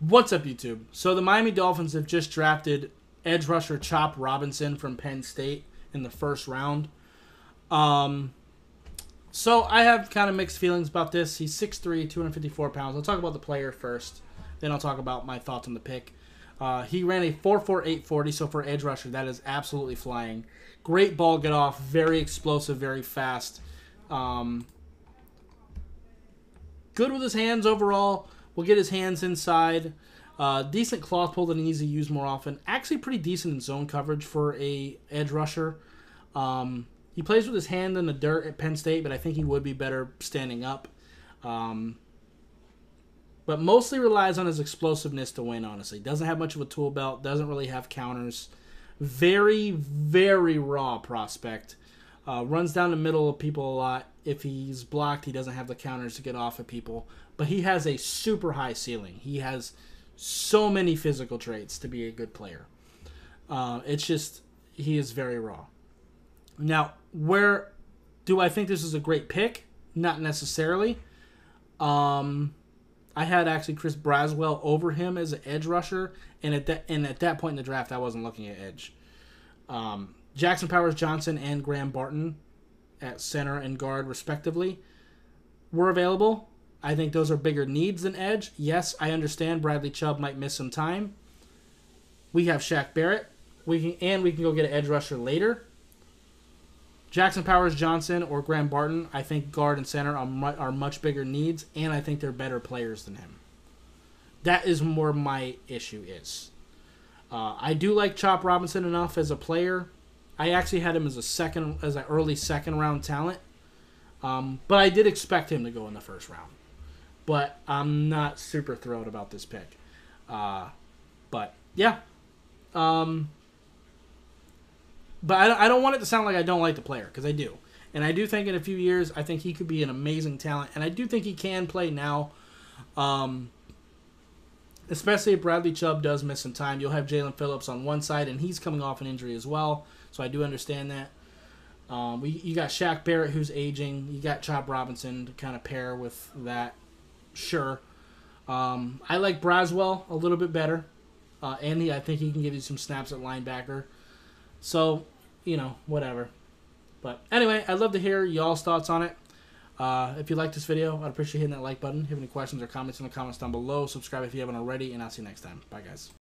What's up, YouTube? So the Miami Dolphins have just drafted edge rusher Chop Robinson from Penn State in the first round. So I have kind of mixed feelings about this. He's 6'3", 254 pounds. I'll talk about the player first. Then I'll talk about my thoughts on the pick. He ran a 4.48 40, so for edge rusher, that is absolutely flying. Great ball get off, very explosive, very fast. Good with his hands overall. Will get his hands inside. Decent cloth pull that he needs to use more often. Actually pretty decent in zone coverage for a edge rusher. He plays with his hand in the dirt at Penn State, but I think he would be better standing up. But mostly relies on his explosiveness to win, honestly. Doesn't have much of a tool belt. Doesn't really have counters. Very, very raw prospect. Runs down the middle of people a lot. If he's blocked, he doesn't have the counters to get off of people. But he has a super high ceiling. He has so many physical traits to be a good player. It's just, he is very raw. Now, where do I think this is a great pick? Not necessarily. I had actually Chris Braswell over him as an edge rusher, and at that point in the draft, I wasn't looking at edge. Jackson Powers Johnson and Graham Barton at center and guard, respectively, were available. I think those are bigger needs than edge. Yes, I understand Bradley Chubb might miss some time. We have Shaq Barrett. We can go get an edge rusher later. Jackson Powers Johnson or Graham Barton, I think guard and center are much bigger needs, and I think they're better players than him. That is where my issue is. I do like Chop Robinson enough as a player. I actually had him as an early second round talent, but I did expect him to go in the first round. But I'm not super thrilled about this pick. But yeah. But I don't want it to sound like I don't like the player, because I do. And I do think in a few years, I think he could be an amazing talent. And I do think he can play now. Especially if Bradley Chubb does miss some time. You'll have Jalen Phillips on one side, and he's coming off an injury as well. So I do understand that. You got Shaq Barrett, who's aging. You got Chop Robinson to kind of pair with that. Sure. I like Braswell a little bit better. I think he can give you some snaps at linebacker. So, whatever. But anyway, I'd love to hear y'all's thoughts on it. If you like this video, I'd appreciate hitting that like button. If you have any questions or comments in the comments down below, subscribe if you haven't already, and I'll see you next time. Bye, guys.